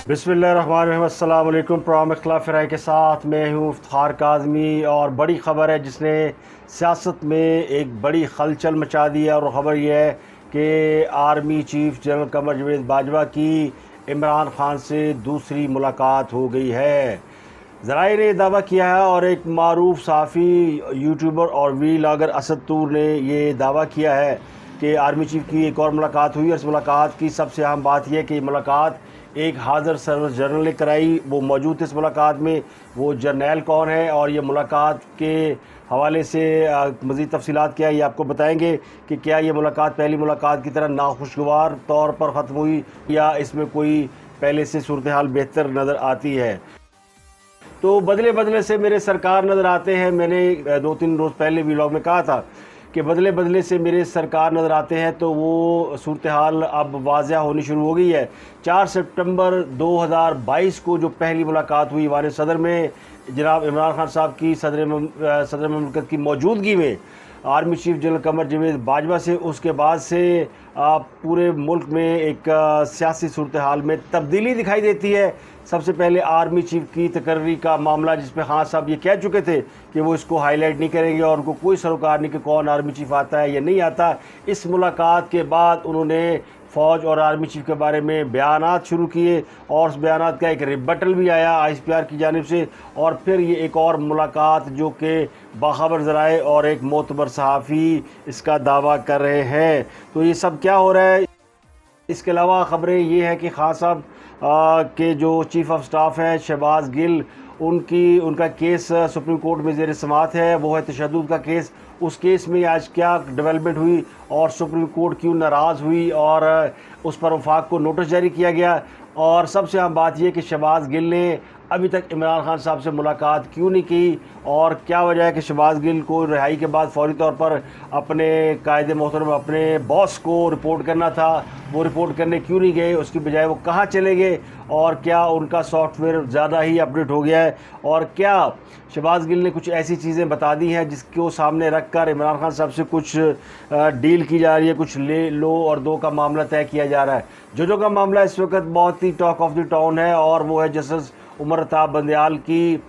बिस्मिल्लाहिर्रहमानिर्रहीम। अस्सलाम वालेकुम। प्रोग्राम इख्तिलाफ राय के साथ मैं हूँ इफ्तिखार काज़मी। और बड़ी ख़बर है जिसने सियासत में एक बड़ी हलचल मचा दी है, और ख़बर यह है कि army chief general Qamar Javed Bajwa की इमरान खान से दूसरी मुलाकात हो गई है। ज़राए ने दावा किया है और एक मारूफ सहाफ़ी, यूट्यूबर और वीलॉगर असद तूर ने ये दावा किया है कि आर्मी चीफ की एक और मुलाकात हुई। और इस मुलाकात की सबसे अहम बात यह है कि मुलाकात एक हाज़र सर्विस जनरल ने कराई। वो मौजूद थे इस मुलाकात में। वो जर्नैल कौन है और ये मुलाकात के हवाले से मज़ीद तफसीलात क्या है, ये आपको बताएंगे कि क्या ये मुलाकात पहली मुलाकात की तरह नाखुशगवार तौर पर ख़त्म हुई या इसमें कोई पहले से सूरत हाल बेहतर नज़र आती है। तो बदले बदले से मेरे सरकार नज़र आते हैं। मैंने 2-3 रोज़ पहले व्लॉग में कहा था कि बदले बदले से मेरे सरकार नज़र आते हैं, तो वो सूरत हाल अब वाज़ह होनी शुरू हो गई है। 4 सितंबर 2022 को जो पहली मुलाकात हुई ईवान सदर में जनाब इमरान खान साहब की सदर ममलकत की मौजूदगी में army chief general Qamar Javed Bajwa से, उसके बाद से पूरे मुल्क में एक सियासी सूरत हाल में तब्दीली दिखाई देती है। सबसे पहले आर्मी चीफ की तकर्री का मामला, जिसमें खान साहब ये कह चुके थे कि वो इसको हाईलाइट नहीं करेंगे और उनको कोई सरोकार नहीं कि कौन आर्मी चीफ आता है या नहीं आता। इस मुलाकात के बाद उन्होंने फ़ौज और आर्मी चीफ के बारे में बयानात शुरू किए और उस बयानात का एक रिबटल भी आया ISPR की जानिब से। और फिर ये एक और मुलाकात जो कि बाखबर ज़राए और एक मोतबर सहाफ़ी इसका दावा कर रहे हैं। तो ये सब क्या हो रहा है? इसके अलावा ख़बरें ये हैं कि खान साहब के जो चीफ़ ऑफ स्टाफ हैं शहबाज गिल, उनका केस सुप्रीम कोर्ट में ज़ेर समाअत है। वो है तशद्दुद का केस। उस केस में आज क्या डेवलपमेंट हुई और सुप्रीम कोर्ट क्यों नाराज़ हुई और उस पर वफाक को नोटिस जारी किया गया। और सबसे अहम बात यह कि शहबाज गिल ने अभी तक इमरान खान साहब से मुलाकात क्यों नहीं की और क्या वजह है कि शहबाज गिल को रिहाई के बाद फौरी तौर पर अपने कायदे मोहतरम अपने बॉस को रिपोर्ट करना था, वो रिपोर्ट करने क्यों नहीं गए, उसकी बजाय वो कहाँ चले गए। और क्या उनका सॉफ्टवेयर ज़्यादा ही अपडेट हो गया है, और क्या शहबाज गिल ने कुछ ऐसी चीज़ें बता दी हैं जिसको सामने रख कर इमरान खान साहब से कुछ डील की जा रही है, कुछ ले लो और दो का मामला तय किया जा रहा है। जो का मामला इस वक्त बहुत ही टॉक ऑफ द टाउन है, और वो है जस्टिस उमर अताब बंदयाल की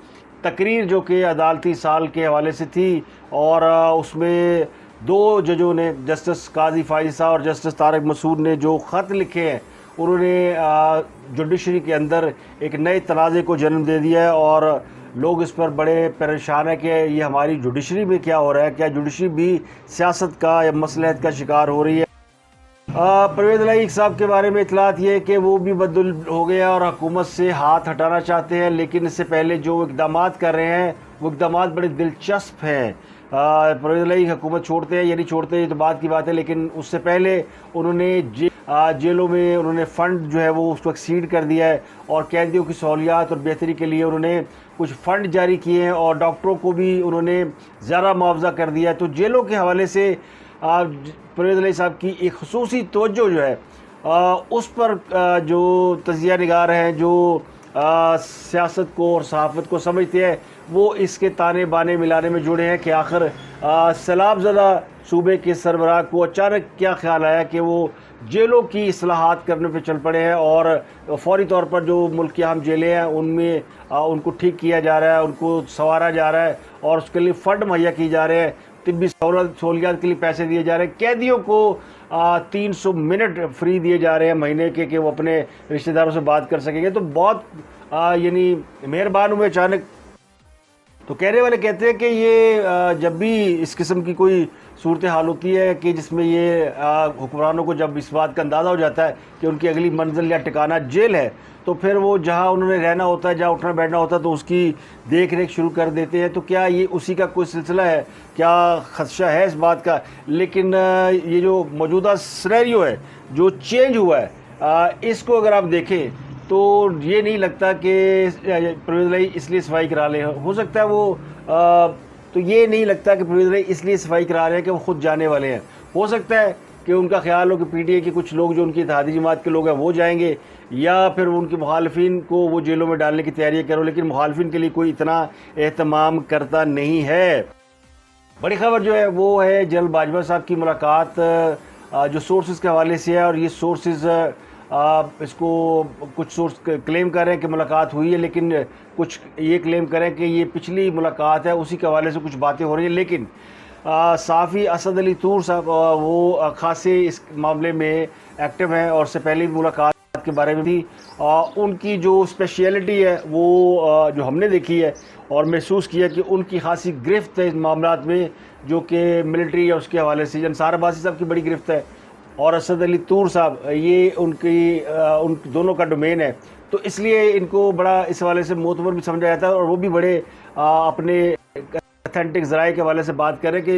तकरीर जो कि अदालती साल के हवाले से थी। और उसमें 2 जजों ने, जस्टिस काजी फाइज़ा और जस्टिस तारिक मसूद ने जो ख़त लिखे हैं, उन्होंने जुडिशरी के अंदर एक नए तनाज़े को जन्म दे दिया है। और लोग इस पर बड़े परेशान है कि ये हमारी जुडिशरी में क्या हो रहा है, क्या जुडिशरी भी सियासत का या मसलहत का शिकार हो रही है। परवेज़ इलाही साहब के बारे में इतलात ये है कि वो भी बदल हो गया और हुकूमत से हाथ हटाना चाहते हैं, लेकिन इससे पहले जो इक़दाम कर रहे हैं वो इक़दाम बड़े दिलचस्प हैं। परवेज़ इलाही हुकूमत छोड़ते हैं या नहीं छोड़ते ये तो बात की बात है, लेकिन उससे पहले उन्होंने जेलों में उन्होंने फ़ंड जो है वो उसको एक्सीड कर दिया है और कैदियों की सहूलियात और बेहतरी के लिए उन्होंने कुछ फ़ंड जारी किए हैं और डॉक्टरों को भी उन्होंने ज़्यादा मुआवजा कर दिया है। तो जेलों के हवाले से परवेज़ इलाही साहब की एक ख़ुसूसी तवज्जो जो है उस पर जो तजिया निगार हैं, जो सियासत को और सहाफ़त को समझते हैं, वो इसके ताने बाने मिलाने में जुड़े हैं कि आखिर सैलाबज़दा सूबे के सरबराह को अचानक क्या ख्याल आया कि वो जेलों की इस्लाहात करने पे चल पड़े हैं और फौरी तौर पर जो मुल्क की अहम जेलें हैं उनमें उनको ठीक किया जा रहा है, उनको संवारा जा रहा है और उसके लिए फ़ंड मुहैया किए जा रहे हैं, तिब्बी सहूलियात के लिए पैसे दिए जा रहे हैं, कैदियों को 300 मिनट फ्री दिए जा रहे हैं महीने के कि वो अपने रिश्तेदारों से बात कर सकेंगे। तो बहुत यानी मेहरबान हुए अचानक। तो कहने वाले कहते हैं कि ये जब भी इस किस्म की कोई सूरत हाल होती है कि जिसमें ये हुक्मरानों को जब इस बात का अंदाज़ा हो जाता है कि उनकी अगली मंजिल या ठिकाना जेल है, तो फिर वो जहाँ उन्होंने रहना होता है, जहाँ उठना बैठना होता है, तो उसकी देख रेख शुरू कर देते हैं। तो क्या ये उसी का कोई सिलसिला है, क्या खदशा है इस बात का? लेकिन ये जो मौजूदा सिनेरियो है जो चेंज हुआ है, इसको अगर आप देखें तो ये नहीं लगता कि परवेज़ इलाही इसलिए सफाई करा ले। हो सकता है वो तो ये नहीं लगता कि परवेज़ इलाही इसलिए सफाई करा रहे हैं कि वो ख़ुद जाने वाले हैं। हो सकता है कि उनका ख्याल हो कि PTI के कुछ लोग जो उनकी इत्तेहादी जमात के लोग हैं वो जाएंगे, या फिर उनके मुखालफिन को वो जेलों में डालने की तैयारी करो, लेकिन मुखालफिन के लिए कोई इतना एहतमाम करता नहीं है। बड़ी खबर जो है वो है जनरल बाजवा साहब की मुलाकात जो सोर्सेज के हवाले से है, और ये सोर्सेज इसको कुछ सोर्स क्लेम कर रहे हैं कि मुलाकात हुई है, लेकिन कुछ ये क्लेम करें कि ये पिछली मुलाकात है, उसी के हवाले से कुछ बातें हो रही हैं। लेकिन साफ़ी असद अली तूर साहब वो खासे इस मामले में एक्टिव हैं और से पहले भी मुलाकात के बारे में भी उनकी जो स्पेशलिटी है वो जो हमने देखी है और महसूस किया कि उनकी खासी गिरफ्त है इन मामलात में, जो कि मिलिट्री या उसके हवाले से अंसार अब्बासी साहब की बड़ी गिरफ्त है और असद अली तूर साहब ये उन दोनों का डोमेन है। तो इसलिए इनको बड़ा इस हवाले से मोतबर भी समझा जाता है और वो भी बड़े अपने ऑथेंटिक ज़राए के हवाले से बात करें कि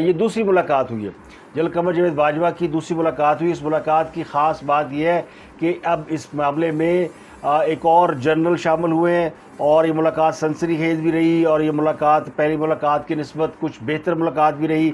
ये दूसरी मुलाकात हुई है, जनरल कमर जावेद बाजवा की दूसरी मुलाकात हुई। इस मुलाकात की ख़ास बात यह है कि अब इस मामले में एक और जनरल शामिल हुए हैं और ये मुलाकात सनसनीखेज़ भी रही और ये मुलाकात पहली मुलाकात की निस्बत कुछ बेहतर मुलाकात भी रही।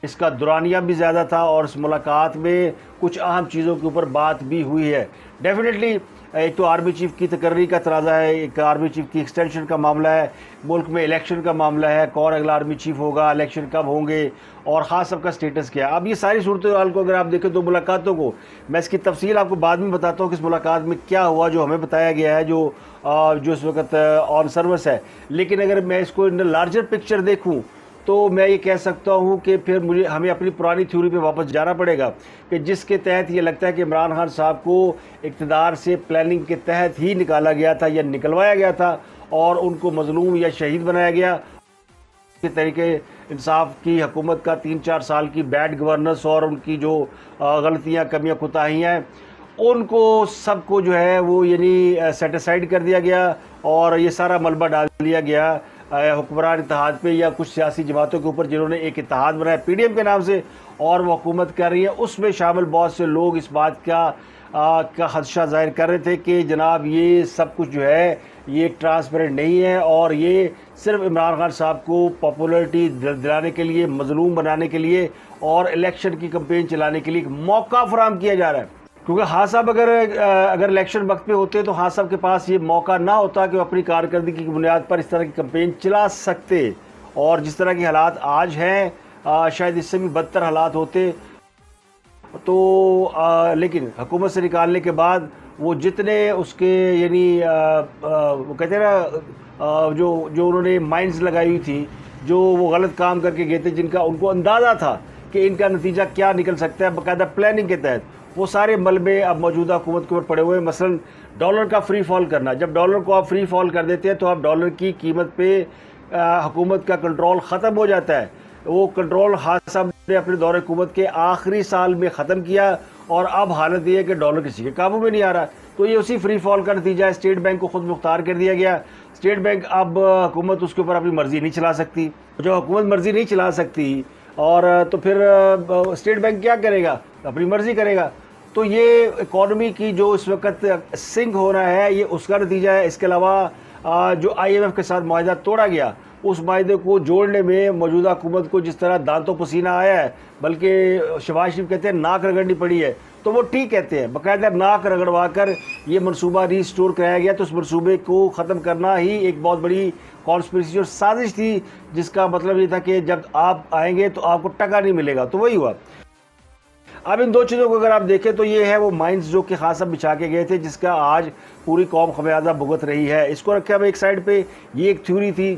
इसका दुरानिया भी ज़्यादा था और इस मुलाकात में कुछ अहम चीज़ों के ऊपर बात भी हुई है। डेफिनेटली एक तो आर्मी चीफ़ की तकर्री का तराज़ा है, एक आर्मी चीफ़ की एक्सटेंशन का मामला है, मुल्क में इलेक्शन का मामला है, कौन अगला आर्मी चीफ़ होगा, इलेक्शन कब होंगे और ख़ास सबका स्टेटस क्या है। अब ये सारी सूरत हाल को अगर आप देखें दो मुलाकातों को, मैं इसकी तफसील आपको बाद में बताता हूँ कि इस मुलाकात में क्या हुआ जो हमें बताया गया है, जो इस वक्त ऑन सर्विस है। लेकिन अगर मैं इसको इन लार्जर पिक्चर देखूँ तो मैं ये कह सकता हूँ कि फिर हमें अपनी पुरानी थ्योरी पे वापस जाना पड़ेगा कि जिसके तहत ये लगता है कि इमरान खान साहब को इक़्तिदार से प्लानिंग के तहत ही निकाला गया था या निकलवाया गया था और उनको मजलूम या शहीद बनाया गया। के तरीके इंसाफ की हुकूमत का 3-4 साल की बैड गवर्नेंस और उनकी जो गलतियाँ कमियाँ कोताहियाँ हैं उनको सबको जो है वो यानी सेटिसाइड कर दिया गया और ये सारा मलबा डाल दिया गया हुक्मरान इत्तेहाद पे या कुछ सियासी जमातों के ऊपर जिन्होंने एक इत्तेहाद बनाया पीडीएम के नाम से और वो हुकूमत कर रही है। उसमें शामिल बहुत से लोग इस बात का खदशा जाहिर कर रहे थे कि जनाब ये सब कुछ जो है ये ट्रांसपेरेंट नहीं है और ये सिर्फ इमरान खान साहब को पॉपुलरिटी दिलाने के लिए, मजलूम बनाने के लिए और इलेक्शन की कैंपेन चलाने के लिए एक मौका फराहम किया जा रहा है। क्योंकि हाँ साहब अगर इलेक्शन वक्त पे होते तो हाँ साहब के पास ये मौका ना होता कि वो अपनी कारकर्दगी की बुनियाद पर इस तरह की कैंपेन चला सकते और जिस तरह के हालात आज हैं शायद इससे भी बदतर हालात होते। तो लेकिन हुकूमत से निकालने के बाद वो जितने उसके यानी वो कहते हैं ना जो उन्होंने माइंड्स लगाई हुई थी, जो वो गलत काम करके गए थे, जिनका उनको अंदाज़ा था कि इनका नतीजा क्या निकल सकता है बाकायदा प्लानिंग के तहत, वो सारे मलबे अब मौजूदा हुकूमत के ऊपर पड़े हुए हैं। मसलन डॉलर का फ्री फॉल करना, जब डॉलर को आप फ्री फॉल कर देते हैं तो आप डॉलर की कीमत पे हुकूमत का कंट्रोल ख़त्म हो जाता है। वो कंट्रोल खान साहब ने अपने दौर हुकूमत के आखिरी साल में ख़त्म किया और अब हालत ये है कि डॉलर किसी के काबू में नहीं आ रहा। तो ये उसी फ्री फॉल का नतीजा है। स्टेट बैंक को खुद मुख्तार कर दिया गया। स्टेट बैंक अब हुकूमत उसके ऊपर अपनी मर्ज़ी नहीं चला सकती। जो हुकूमत मर्ज़ी नहीं चला सकती और तो फिर स्टेट बैंक क्या करेगा, अपनी मर्ज़ी करेगा। तो ये इकॉनमी की जो इस वक्त सिंक हो रहा है ये उसका नतीजा है। इसके अलावा जो IMF के साथ मुआहदा तोड़ा गया, उस माहदे को जोड़ने में मौजूदा हुकूमत को जिस तरह दांतों पसीना आया है, बल्कि शहबाज शरीफ कहते हैं नाक रगड़नी पड़ी है, तो वो ठीक कहते हैं, बाकायदा नाक रगड़वा कर ये मनसूबा रीस्टोर कराया गया। तो उस मनसूबे को ख़त्म करना ही एक बहुत बड़ी कॉन्स्पिरेसी और साजिश थी, जिसका मतलब ये था कि जब आप आएंगे तो आपको टका नहीं मिलेगा। तो वही हुआ। अब इन दो चीज़ों को अगर आप देखें तो ये है वो माइंड्स जो कि खासा बिछा के गए थे, जिसका आज पूरी कौम खमियाजा भुगत रही है। इसको रखे अब एक साइड पे, ये एक थ्योरी थी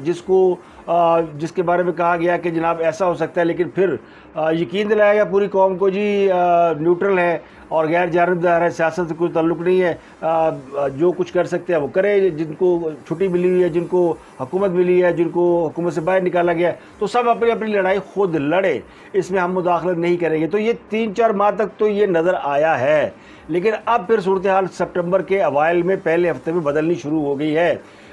जिसके बारे में कहा गया कि जनाब ऐसा हो सकता है, लेकिन फिर यकीन दिलाया गया पूरी कौम को जी न्यूट्रल है और गैर जानिबदार है, सियासत से कोई ताल्लुक़ नहीं है, जो कुछ कर सकते हैं वो करे, जिनको छुट्टी मिली हुई है, जिनको हुकूमत मिली है, जिनको हुकूमत से बाहर निकाला गया, तो सब अपनी अपनी लड़ाई खुद लड़े, इसमें हम मुदाखलत नहीं करेंगे। तो ये 3-4 माह तक तो ये नज़र आया है, लेकिन अब फिर सूरत हाल सितंबर के अवाइल में पहले हफ्ते में बदलनी शुरू हो गई है।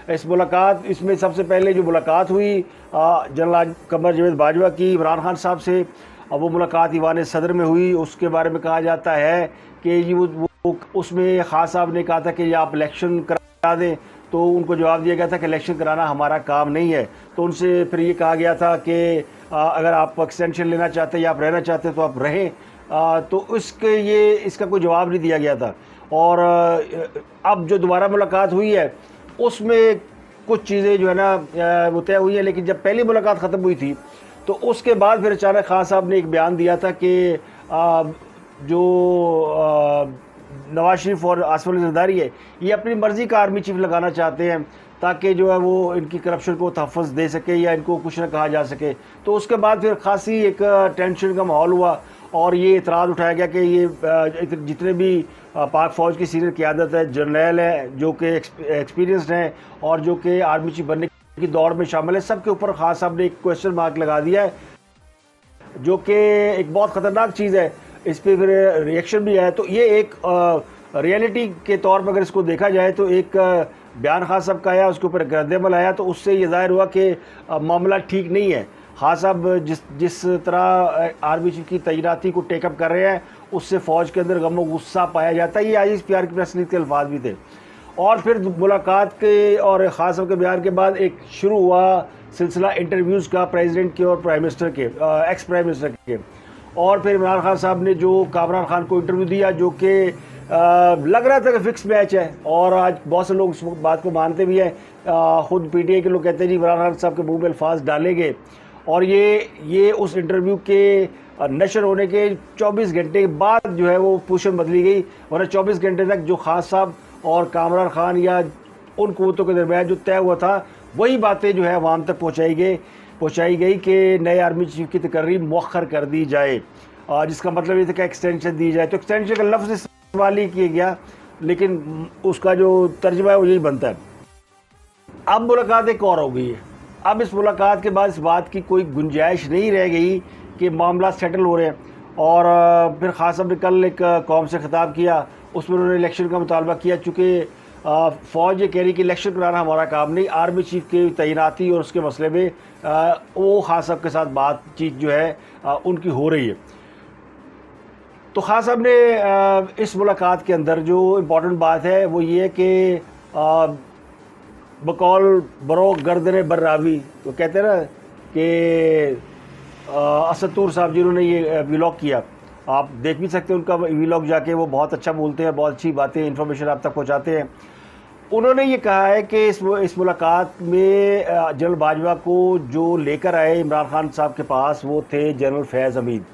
इसमें सबसे पहले जो मुलाकात हुई जनरल कमर जावेद बाजवा की इमरान खान साहब से, अब वो मुलाकात ईवान सदर में हुई। उसके बारे में कहा जाता है कि वो उसमें खान साहब ने कहा था कि आप इलेक्शन करा दें, तो उनको जवाब दिया गया था कि इलेक्शन कराना हमारा काम नहीं है। तो उनसे फिर ये कहा गया था कि अगर आप एक्सटेंशन लेना चाहते हैं या आप रहना चाहते हैं तो आप रहें। तो इसका कोई जवाब नहीं दिया गया था। और अब जो दोबारा मुलाकात हुई है उसमें कुछ चीज़ें जो है ना वो तय हुई है, लेकिन जब पहली मुलाकात ख़त्म हुई थी तो उसके बाद फिर अचानक खान साहब ने एक बयान दिया था कि जो नवाज शरीफ और आसिफ अली जरदारी है, ये अपनी मर्ज़ी का आर्मी चीफ लगाना चाहते हैं ताकि जो है वो इनकी करप्शन को तहफ़्फ़ुज़ दे सके या इनको कुछ ना कहा जा सके। तो उसके बाद फिर खासी एक टेंशन का माहौल हुआ और ये इतराज़ उठाया गया कि ये जितने भी पाक फ़ौज की सीनियर क़यादत है, जर्नैल है जो कि एक्सपीरियंसड हैं और जो कि आर्मी चीफ बनने की दौड़ में शामिल है, सब के ऊपर खान साहब ने एक क्वेश्चन मार्क लगा दिया है, जो कि एक बहुत ख़तरनाक चीज़ है। इस पर फिर रिएक्शन भी आया। तो ये एक रियलिटी के तौर पर अगर इसको देखा जाए तो एक बयान खान साहब का आया, उसके ऊपर रद्द-ए-अमल आया, तो उससे ये ज़ाहिर हुआ कि मामला ठीक नहीं है। खान साहब जिस तरह आर्मी चीफ की तैनाती को टेकअप कर रहे हैं, उससे फ़ौज के अंदर गम व गुस्सा पाया जाता है। ये ISPR की प्रेस रिलीज़ के अल्फाज भी थे। और फिर मुलाकात के और खान साहब के बयान के बाद एक शुरू हुआ सिलसिला इंटरव्यूज़ का प्रेसिडेंट के और प्राइम मिनिस्टर के, एक्स प्राइम मिनिस्टर के। और फिर इमरान खान साहब ने जो कामरान खान को इंटरव्यू दिया, जो कि लग रहा था कि फिक्स मैच है, और आज बहुत से लोग इस बात को मानते भी हैं। ख़ुद PTI के लोग कहते हैं जी इमरान खान साहब के मुँह में अल्फाज डाले गए। और ये उस इंटरव्यू के नशर होने के 24 घंटे के बाद जो है वो पोजीशन बदली गई, वरना 24 घंटे तक जो खान साहब और कामरान खान या उन क़ुव्वतों के दरमियान जो तय हुआ था, वही बातें जो है अवाम तक पहुँचाई गई कि नए आर्मी चीफ की तकर्री मौखर कर दी जाए, जिसका मतलब ये था कि एक्सटेंशन दी जाए। तो एक्सटेंशन का लफ्ज़ इस्तेमाल ही किया गया, लेकिन उसका जो तर्जुमा है वो यही बनता है। अब मुलाकात एक और हो गई है। अब इस मुलाकात के बाद इस बात की कोई गुंजाइश नहीं रह गई कि मामला सेटल हो रहे हैं। और फिर खान साहब ने कल एक कौम से खिताब किया, उसमें उन्होंने इलेक्शन का मुतालबा किया। चूँकि फ़ौज ये कह रही कि इलेक्शन कराना हमारा काम नहीं, आर्मी चीफ की तैनाती और उसके मसले में वो खान साहब के साथ बातचीत जो है उनकी हो रही है। तो खान साहब ने इस मुलाकात के अंदर जो इम्पोर्टेंट बात है वो ये है कि बकौल बरोक गर्दन बर्रावी, तो कहते हैं ना कि असद तूर साहब जिन्होंने ये व्लॉग किया, आप देख भी सकते हैं उनका व्लॉग जाके, वो बहुत अच्छा बोलते हैं, बहुत अच्छी बातें इन्फॉर्मेशन आप तक पहुंचाते हैं। उन्होंने ये कहा है कि इस मुलाकात में जनरल बाजवा को जो लेकर आए इमरान खान साहब के पास, वो थे जनरल फैज़ हमीद।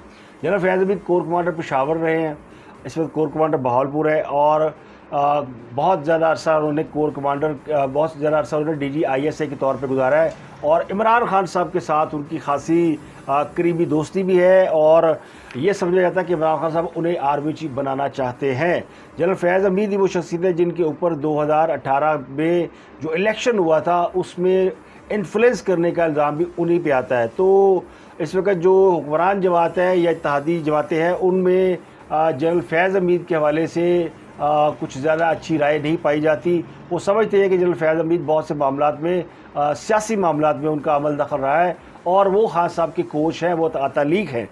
जनरल फैज़ हमीद कोर कमांडर पेशावर रहे हैं, इस वक्त कोर कमांडर बहावलपुर है, और बहुत ज़्यादा अरसा उन्होंने कोर कमांडर, बहुत ज़्यादा अरसा उन्होंने DG ISA के तौर पे गुजारा है। और इमरान खान साहब के साथ उनकी खासी करीबी दोस्ती भी है, और ये समझा जाता है कि इमरान खान साहब उन्हें आर्मी चीफ बनाना चाहते हैं। जनरल फैज़ हमीद ही वो शख्सियत है जिनके ऊपर 2018 में जो इलेक्शन हुआ था उसमें इन्फ्लुएंस करने का इल्ज़ाम भी उन्हीं पे आता है। तो इस वक्त जो हुक्मरान जमात है या इत्तेहादी जमातें हैं, उनमें जनरल फैज़ हमीद के हवाले से कुछ ज़्यादा अच्छी राय नहीं पाई जाती। वो समझते हैं कि जनरल फैज़ हमीद बहुत से मामलात में, सियासी मामलात में उनका अमल दखल रहा है, और वो खान साहब के कोच हैं, वो तालीक हैं।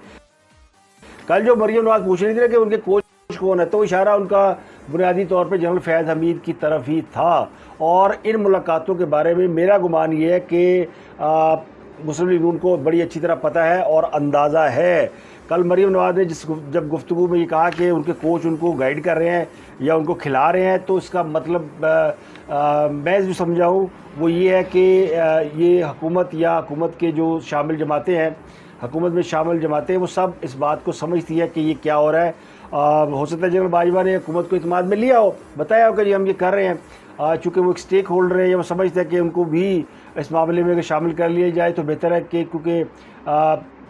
कल जो मरियम नवाज़ पूछ रही थी कि उनके कोच कौन है, तो इशारा उनका बुनियादी तौर पे जनरल फैज़ हमीद की तरफ ही था। और इन मुलाकातों के बारे में मेरा गुमान ये है कि मुस्लिम लीग उनको बड़ी अच्छी तरह पता है और अंदाज़ा है। कल मरियम नवाज़ ने जब गुफ्तगू में ये कहा कि उनके कोच उनको गाइड कर रहे हैं या उनको खिला रहे हैं, तो इसका मतलब मैं जो समझाऊँ वो ये है कि ये हुकूमत या हुकूमत के जो शामिल जमातें हैं, हुकूमत में शामिल जमातें, वो सब इस बात को समझती है कि ये क्या हो रहा है। हो सकता है जनरल बाजवा ने हुकूमत को इत्मीनान में लिया हो, बताया हो कि जी हम ये कर रहे हैं, चूँकि वो एक स्टेक होल्डर है, या वो समझते हैं कि उनको भी इस मामले में अगर शामिल कर लिया जाए तो बेहतर है, कि क्योंकि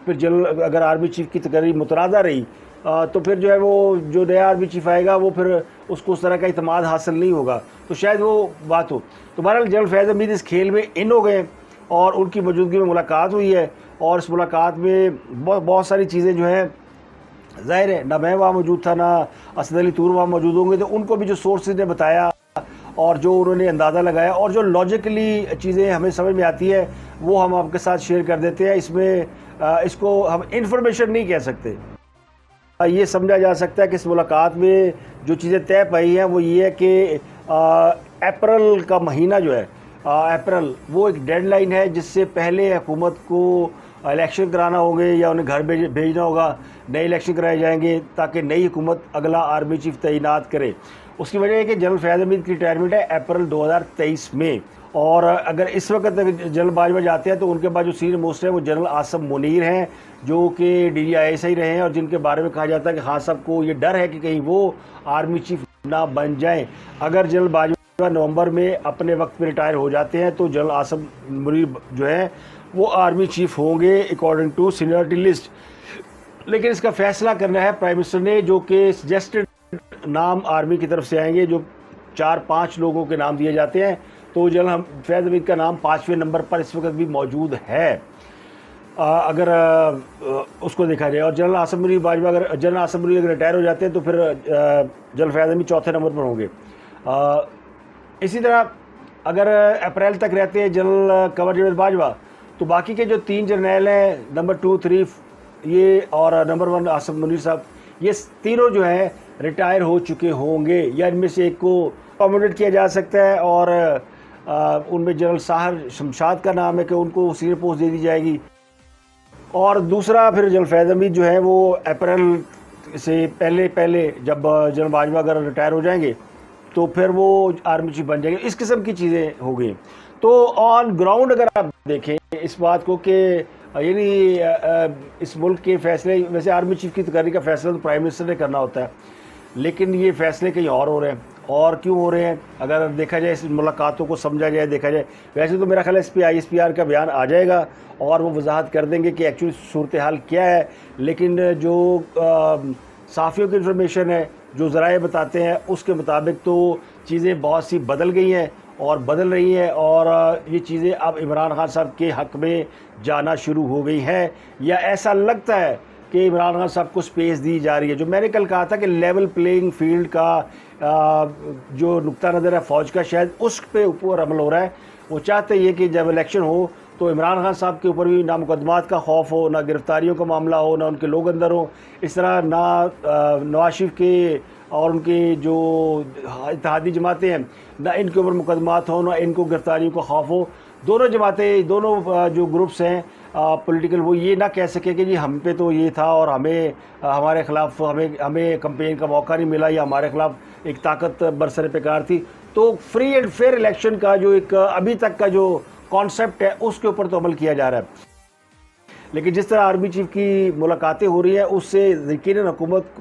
फिर जनरल अगर आर्मी चीफ की तकरीर मुतरादा रही तो फिर जो है वो जो नया आर्मी चीफ आएगा वो फिर उसको उस तरह का इत्मीनान हासिल नहीं होगा, तो शायद वो बात हो। तो बहरहाल जनरल फैज़ हमीद इस खेल में इन हो गए और उनकी मौजूदगी में मुलाकात हुई है। और इस मुलाकात में बहुत सारी चीज़ें जो हैं, ज़ाहिर है ना मैं वहाँ मौजूद था, ना असद अली तूर वहाँ मौजूद होंगे, तो उनको भी जो सोर्सेज ने बताया और जो उन्होंने अंदाज़ा लगाया और जो लॉजिकली चीज़ें हमें समझ में आती है वो हम आपके साथ शेयर कर देते हैं। इसमें इसको हम इंफॉर्मेशन नहीं कह सकते। ये समझा जा सकता है कि इस मुलाकात में जो चीज़ें तय पाई हैं वो ये है कि अप्रैल का महीना जो है, अप्रैल वो एक डेडलाइन है जिससे पहले हुकूमत को इलेक्शन कराना होंगे या उन्हें घर भेजना होगा, नए इलेक्शन कराए जाएंगे ताकि नई हुकूमत अगला आर्मी चीफ तैनात करे। उसकी वजह है कि जनरल फैज़ हमीद की रिटायरमेंट है अप्रैल 2023 में, और अगर इस वक्त जनरल बाजवा जाते हैं तो उनके बाद जो सीनियर मोस्ट है वो जनरल आसिम मुनीर हैं, जो कि DG ISA रहे हैं, और जिनके बारे में कहा जाता है कि खान साहब को ये डर है कि कहीं वो आर्मी चीफ ना बन जाएं। अगर जनरल बाजवा नवंबर में अपने वक्त पे रिटायर हो जाते हैं तो जनरल आसिम मुनीर जो है वो आर्मी चीफ होंगे अकॉर्डिंग टू सीनियरिटी लिस्ट। लेकिन इसका फैसला करना है प्राइम मिनिस्टर ने, जो कि सजेस्टेड नाम आर्मी की तरफ से आएंगे, जो 4-5 लोगों के नाम दिए जाते हैं। तो जनरल फैज़ हमीद का नाम 5वें नंबर पर इस वक्त भी मौजूद है अगर उसको देखा जाए। और जनरल आसिम मुनीर बाजवा अगर रिटायर हो जाते हैं तो फिर जनरल फैज़ हमीद चौथे नंबर पर होंगे। इसी तरह अगर अप्रैल तक रहते हैं जनरल कंवर जावेद बाजवा तो बाकी के जो 3 जर्नैल हैं, नंबर 2, 3 ये और नंबर 1 आसिम मुनीर साहब, ये तीनों जो है रिटायर हो चुके होंगे या इनमें से एक को अकोमोडेट किया जा सकता है। और उनमें जनरल साहर शमशाद का नाम है कि उनको सीनियर पोस्ट दे दी जाएगी। और दूसरा फिर जनरल फैज़ हमीद जो है वो अप्रैल से पहले जब जनरल बाजवा अगर रिटायर हो जाएंगे तो फिर वो आर्मी चीफ बन जाएंगे। इस किस्म की चीज़ें हो गई। तो ऑन ग्राउंड अगर आप देखें इस बात को कि यानी इस मुल्क के फैसले, वैसे आर्मी चीफ की तकरीर का फैसला तो प्राइम मिनिस्टर ने करना होता है, लेकिन ये फैसले कहीं और हो रहे हैं। और क्यों हो रहे हैं अगर देखा जाए, इस मुलाकातों को समझा जाए, देखा जाए, वैसे तो मेरा ख्याल है इस पर ISPR का बयान आ जाएगा और वो वजाहत कर देंगे कि एक्चुअली सूरत हाल क्या है। लेकिन जो साफ़ियों की इन्फॉर्मेशन है, जो ज़राए बताते हैं, उसके मुताबिक तो चीज़ें बहुत सी बदल गई हैं और बदल रही हैं और ये चीज़ें अब इमरान खान साहब के हक़ में जाना शुरू हो गई हैं, या ऐसा लगता है कि इमरान खान साहब को स्पेस दी जा रही है। जो मैंने कल कहा था कि लेवल प्लेइंग फील्ड का जो नुक्ता नज़र है फ़ौज का, शायद उस पे ऊपर अमल हो रहा है। वो चाहते ये कि जब इलेक्शन हो तो इमरान खान साहब के ऊपर भी ना मुकदमात का खौफ हो, ना गिरफ्तारियों का मामला हो, ना उनके लोग अंदर हो, इस तरह ना नवाज शरीफ के और उनकी जो इत्तेहादी जमातें हैं, ना इनके ऊपर मुकदमात हो, ना इनको गिरफ्तारियों का खौफ हो। दोनों जमातें, दोनों जो ग्रुप्स हैं पॉलिटिकल, वो ये ना कह सके कि जी हम पे तो ये था और हमें हमारे ख़िलाफ़ हमें कंपेन का मौका नहीं मिला या हमारे ख़िलाफ़ एक ताकत बरसर पेकार थी। तो फ्री एंड फेयर इलेक्शन का जो एक अभी तक का जो कॉन्सेप्ट है उसके ऊपर तो अमल किया जा रहा है। लेकिन जिस तरह आर्मी चीफ की मुलाकातें हो रही हैं उससे यकीनन हुकूमत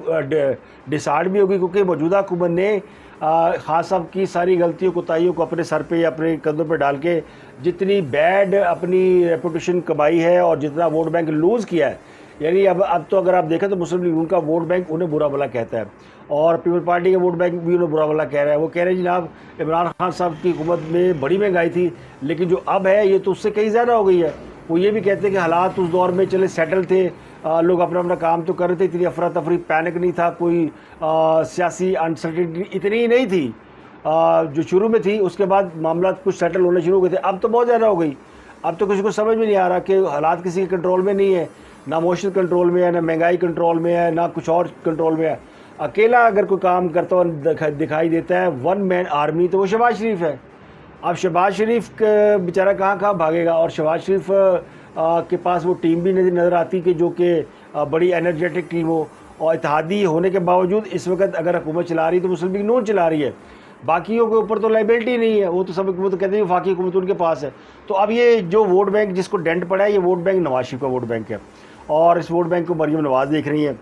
डिसाइड भी होगी, क्योंकि मौजूदा हुकूमत ने खान साहब की सारी गलतियों कोताहियों को अपने सर पे या अपने कंधों पे डाल के जितनी बैड अपनी रेपुटेशन कमाई है और जितना वोट बैंक लूज़ किया है, यानी अब तो अगर आप देखें तो मुस्लिम लीग उनका वोट बैंक उन्हें बुरा भला कहता है और पीपल पार्टी का वोट बैंक भी उन्हें बुरा भला कह रहा है। वो कह रहे हैं जनाब इमरान खान साहब की हुकूमत में बड़ी महंगाई थी, लेकिन जो अब है ये तो उससे कहीं ज़्यादा हो गई है। वो ये भी कहते हैं कि हालात उस दौर में चले सेटल थे, लोग अपना अपना काम तो कर रहे थे, इतनी अफरा तफरी पैनिक नहीं था, कोई सियासी अनसर्टेनिटी इतनी नहीं थी जो शुरू में थी। उसके बाद मामला कुछ सेटल होने शुरू हो गए थे, अब तो बहुत ज़्यादा हो गई। अब तो किसी को समझ में नहीं आ रहा कि हालात किसी के कंट्रोल में नहीं है, ना मोशन कंट्रोल में है, ना महंगाई कंट्रोल में है, ना कुछ और कंट्रोल में है। अकेला अगर कोई काम करता हुआ दिखाई देता है वन मैन आर्मी तो वो शहबाज शरीफ है। अब शहबाज शरीफ बेचारा कहाँ भागेगा, और शहबाज शरीफ के पास वो टीम भी नज़र आती कि जो कि बड़ी एनर्जेटिक टीम हो, और इत्तेहादी होने के बावजूद इस वक्त अगर हुकूमत चला रही तो मुस्लिम लीग नून चला रही है, बाकियों के ऊपर तो लाइबिलिटी नहीं है। वो तो सब वो तो कहते हैं वफाकी हुकूमत उनके पास है। तो अब ये जो वोट बैंक जिसको डेंट पड़ा है, ये वोट बैंक नवाज शरीफ का वोट बैंक है और इस वोट बैंक को मरीम नवाज देख रही है।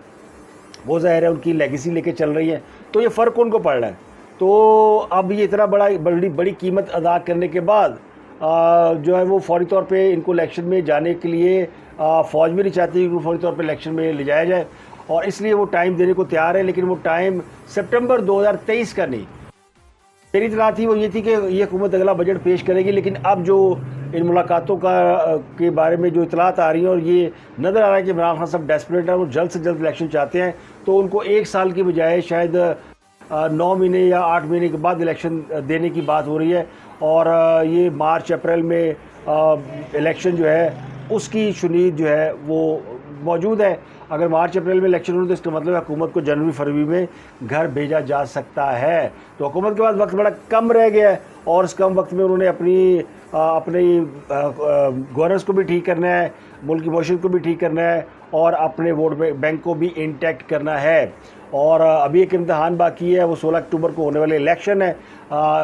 वो ज़ाहिर है उनकी लेगेसी लेके चल रही है, तो ये फ़र्क उनको पड़ रहा है। तो अब ये इतना बड़ी कीमत अदा करने के बाद जो है वो फौरी तौर पे इनको इलेक्शन में जाने के लिए फ़ौज भी नहीं चाहती कि फौरी तौर पे इलेक्शन में ले जाया जाए, और इसलिए वो टाइम देने को तैयार है। लेकिन वो टाइम सितंबर 2023 का नहीं। मेरी इतला थी वो ये थी कि ये हुकूमत अगला बजट पेश करेगी, लेकिन अब जो इन मुलाकातों के बारे में जो इतलात आ रही हैं और ये नज़र आ रहा है कि इमरान खान साहब डेस्परेट है, वो जल्द से जल्द इलेक्शन चाहते हैं, तो उनको 1 साल की बजाय शायद 9 महीने या 8 महीने के बाद इलेक्शन देने की बात हो रही है। और ये मार्च अप्रैल में इलेक्शन जो है उसकी शुनीद जो है वो मौजूद है। अगर मार्च अप्रैल में इलेक्शन हो तो इसका मतलब हुकूमत को जनवरी फरवरी में घर भेजा जा सकता है। तो हुकूमत के पास वक्त बड़ा कम रह गया है और इस कम वक्त में उन्होंने अपनी गवर्नेंस को भी ठीक करना है, मुल्क की मोशन को भी ठीक करना है और अपने वोट बैंक को भी इंटैक्ट करना है। और अभी एक इम्तहान बाकी है, वो 16 अक्टूबर को होने वाले इलेक्शन है,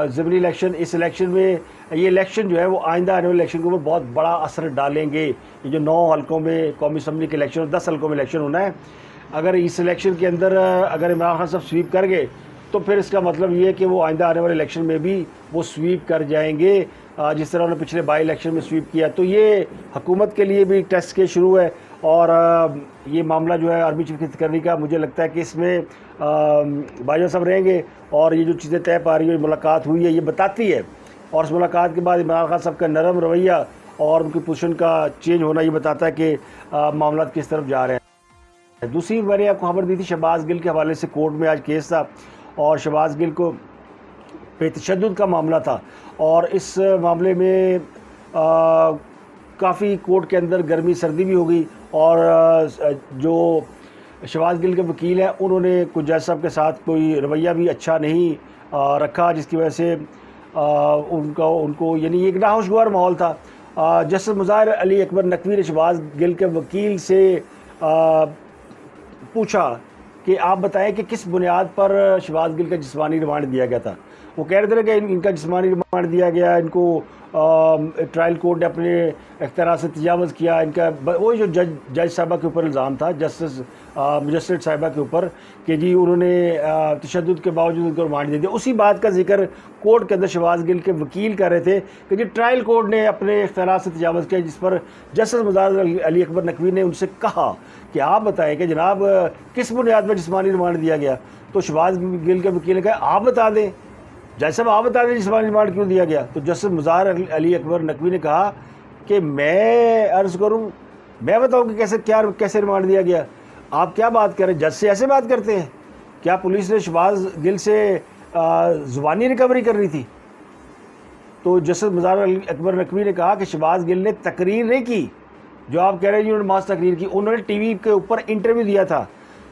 ज़िमनी इलेक्शन। इस इलेक्शन में ये इलेक्शन जो है वो आइंदा आने वाले इलेक्शन के ऊपर बहुत बड़ा असर डालेंगे। ये जो 9 हल्कों में कौमी असम्बली के इलेक्शन और 10 हल्कों में इलेक्शन होना है, अगर इस इलेक्शन के अंदर अगर इमरान खान साहब स्वीप कर गए तो फिर इसका मतलब ये है कि वो आइंदा आने वाले इलेक्शन में भी वो स्वीप कर जाएंगे, जिस तरह उन्होंने पिछले बाई इलेक्शन में स्वीप किया। तो ये हुकूमत के लिए भी टेस्ट केस शुरू है, और ये मामला जो है आर्मी चीफ की तकरीर का, मुझे लगता है कि इसमें बाजवा साहब रहेंगे, और ये जो चीज़ें तय पा रही है, मुलाकात हुई है, ये बताती है। और उस मुलाकात के बाद इमरान खान साहब का नरम रवैया और उनकी पोजीशन का चेंज होना ये बताता है कि मामला किस तरफ जा रहे हैं। दूसरी मैंने आपको खबर दी थी शहबाज गिल के हवाले से, कोर्ट में आज केस था और शहबाज गिल को पे तशद्दुद का मामला था, और इस मामले में काफ़ी कोर्ट के अंदर गर्मी सर्दी भी हो गई, और जो शहबाज गिल के वकील हैं उन्होंने कुछ जज साहब के साथ कोई रवैया भी अच्छा नहीं रखा, जिसकी वजह से उनको यानी एक नाखुशगवार माहौल था। जस्टिस मुज़ाहिर अली अकबर नकवी ने शहबाज गिल के वकील से पूछा कि आप बताएं कि किस बुनियाद पर शहबाज गिल का जिस्मानी रिमांड दिया गया था। वो कह रहे थे कि इनका जिस्मानी रिमांड दिया गया, इनको ट्रायल कोर्ट ने अपने इख्तियार से तजावज़ किया, इनका वही जो जज साहिबा के ऊपर इल्ज़ाम था, जस्टिस मजिस्ट्रेट साहिबा के ऊपर, कि जी उन्होंने तशद्दुद के बावजूद उनको रिमांड दे दिया। उसी बात का जिक्र कोर्ट के अंदर शहबाज गिल के वकील कर रहे थे कि जी ट्रायल कोर्ट ने अपने इख्तियार से तजावज़ किया, जिस पर जस्टिस मुज़ाहिर अली अकबर नकवी ने उनसे कहा कि आप बताएं कि जनाब किस बुनियाद पर जिस्मानी रिमांड दिया गया। तो शहबाज गिल के वकील ने कहा आप बता दें, जज साहब आप बता दें जिस्मानी रिमांड क्यों दिया गया। तो जस्टिस मुज़ाहिर अली अकबर नकवी ने कहा कि मैं अर्ज़ करूं, मैं बताऊं कि कैसे रिमांड दिया गया। आप क्या बात कर रहे हैं, जज से ऐसे बात करते हैं क्या? पुलिस ने शहबाज गिल से ज़ुबानी रिकवरी करनी थी। तो जस्टिस मुज़ाहिर अली अकबर नकवी ने कहा कि शहबाज गिल ने तकरीर नहीं की, जो आप कह रहे हैं उन्होंने मास तकरीर की, उन्होंने टीवी के ऊपर इंटरव्यू दिया था।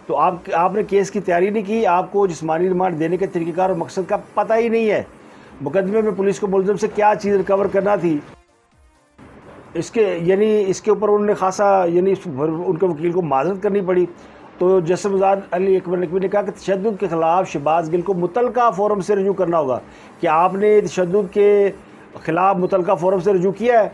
तो आपने केस की तैयारी नहीं की, आपको जिस्मानी रिमांड देने के तरीक़ेकार और मकसद का पता ही नहीं है। मुकदमे में पुलिस को मुलज़िम से क्या चीज़ रिकवर करना थी, इसके ऊपर उन्होंने खासा उनके वकील को माज़रत करनी पड़ी। तो जस्टिस मुज़ाहिर अली अकबर नकवी ने कहा कि तशद्दुद के ख़िलाफ़ शहबाज गिल को मुतलका फ़ोरम से रजू करना होगा। कि आपने तशद्दुद के ख़िलाफ़ मुतलका फ़ोरम से रजू किया है?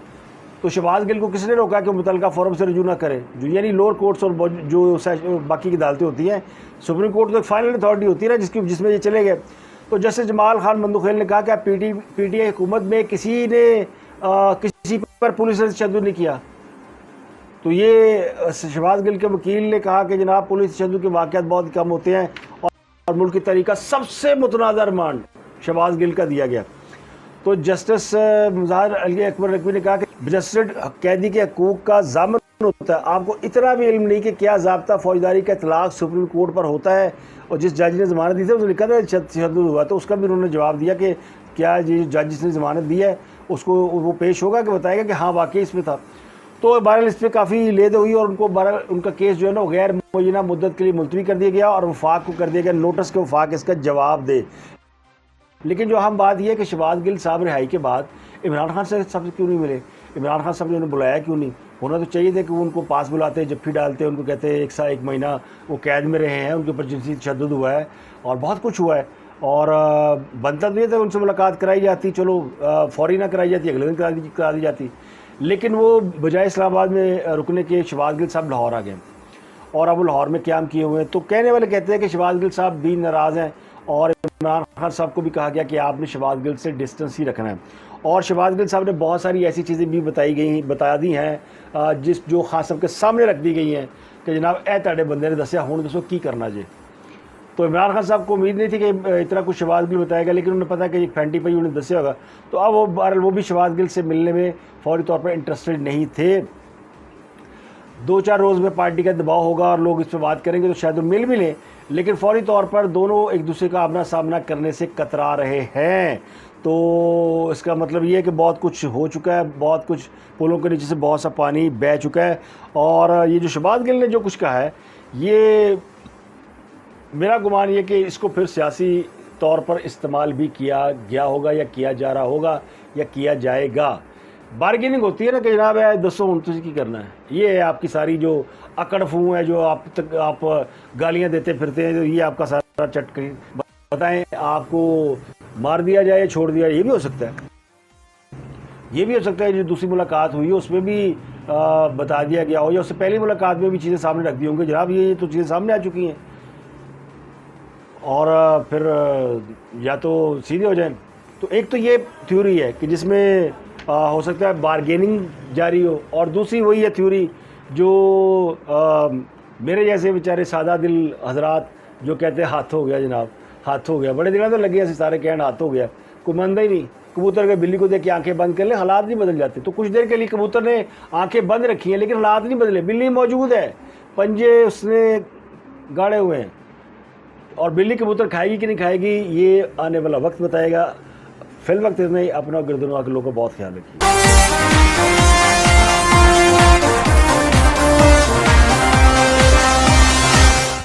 तो शहबाज गिल को किसने रोका कि मुतलका फ़ोरम से रजू ना करे? जो यानी लोअर कोर्ट्स और जो बाकी की अदालतें होती हैं, सुप्रीम कोर्ट तो एक फाइनल अथॉरिटी होती है ना जिसमें ये चले गए। तो जस्टिस जमाल खान मंदुखेल ने कहा कि पीटीआई हुकूमत में किसी पर पुलिस ने तशद्दुद नहीं किया। तो ये शहबाज गिल के वकील ने कहा कि जनाब पुलिस तशद्दुद के वाक़यात बहुत कम होते हैं, और मुल्क की तरीका सबसे मुतनाज़ा रिमांड शहबाज गिल का दिया गया। तो जस्टिस मुज़ाहिर अली अकबर नकवी ने कहा कि मजिस्ट्रेट कैदी के हकूक़ का ज़ामिन होता है, आपको इतना भी इल्म नहीं कि क्या ज़ाब्ता फ़ौजदारी का इतलाक़ सुप्रीम कोर्ट पर होता है। और जिस जज ने ज़मानत दी थी उसने लिखा था तशद्दुद हुआ, तो उसका भी उन्होंने जवाब दिया कि क्या ये जज जिसने ज़मानत दी है उसको वो पेश होगा कि बताएगा कि हाँ वाकई इसमें था। तो बहरहाल इस पर काफ़ी लेद हुई, और उनको बहरहाल उनका केस जो है ना गैर मुअय्यना मुद्दत के लिए मुलतवी कर दिया गया, और वफाक को कर दिया गया नोटिस के वफाक इसका जवाब दे। लेकिन जो अहम बात यह है कि शहबाज गिल साहब रिहाई के बाद इमरान खान साहब क्यों नहीं मिले, इमरान खान साहब ने उन्हें बुलाया क्यों नहीं? होना तो चाहिए था कि वो उनको पास बुलाते, जफ्फी डालते, उनको कहते एक महीना वो कैद में रहे हैं, उनके ऊपर जिनसी तशद्दुद हुआ है और बहुत कुछ हुआ है, और बनता तो ये था उनसे मुलाकात कराई जाती, चलो फौरी ना कराई जाती, अगले दिन करा दी जाती। लेकिन वो बजाय इस्लामाबाद में रुकने के शहबाज गिल साहब लाहौर आ गए, और अब वो लाहौर में क़याम किए हुए हैं। तो कहने वाले कहते हैं कि शहबाज गिल साहब भी नाराज़ हैं, और इमरान खान साहब को भी कहा गया कि आपने शहबाज गिल से डिस्टेंस ही रखना है। और शहबाज गिल साहब ने बहुत सारी ऐसी चीज़ें भी बता दी हैं जो खान साहब के सामने रख दी गई हैं कि जनाब ए ताड़े बंदे ने दसिया हूँ दसो की करना जे। तो इमरान खान साहब को उम्मीद नहीं थी कि इतना कुछ शहबाज गिल बताएगा, लेकिन उन्हें पता है कि एक फैंटी पर उन्हें दसिया होगा। तो अब वो भी शहबाज गिल से मिलने में फौरी तौर पर इंटरेस्टेड नहीं थे। 2-4 रोज़ में पार्टी का दबाव होगा और लोग इस पर बात करेंगे तो शायद वो मिल भी लें, लेकिन फौरी तौर पर दोनों एक दूसरे का आमना सामना करने से कतरा रहे हैं। तो इसका मतलब ये है कि बहुत कुछ हो चुका है, बहुत कुछ पुलों के नीचे से बहुत सा पानी बह चुका है। और ये जो शहबाज गिल ने जो कुछ कहा है, ये मेरा गुमान ये कि इसको फिर सियासी तौर पर इस्तेमाल भी किया गया होगा, या किया जा रहा होगा, या किया जाएगा। बार्गेनिंग होती है ना कि जनाब है दसो हूँ तुझे की करना है, ये है आपकी सारी जो अकड़ फूँ है, जो आप गालियाँ देते फिरते हैं, तो ये आपका सारा चटकरी बताएं आपको मार दिया जाए, छोड़ दिया, ये भी हो सकता है। ये भी हो सकता है जो दूसरी मुलाकात हुई है उसमें भी बता दिया गया हो, या उससे पहली मुलाकात में भी चीज़ें सामने रख दी होंगी, जनाब ये तो चीज़ें सामने आ चुकी हैं। और फिर या तो सीधे हो जाएं। तो एक तो ये थ्योरी है कि जिसमें हो सकता है बारगेनिंग जारी हो, और दूसरी वही है थ्योरी जो मेरे जैसे बेचारे सादा दिल हजरात जो कहते हैं हाथ हो गया जनाब, हाथ हो गया, बड़े दिनों तो लगे ऐसे सारे कहना हाथ हो गया, कोई मानता ही नहीं। कबूतर के बिल्ली को देख के आंखें बंद कर ले, हालात नहीं बदल जाते। तो कुछ देर के लिए कबूतर ने आंखें बंद रखी हैं लेकिन हालात नहीं बदले, बिल्ली मौजूद है, पंजे उसने गाड़े हुए हैं। और बिल्ली कबूतर खाएगी कि नहीं खाएगी ये आने वाला वक्त बताएगा। फिल वक्त में अपना गिरदनों के लोगों का बहुत ख्याल रखिए।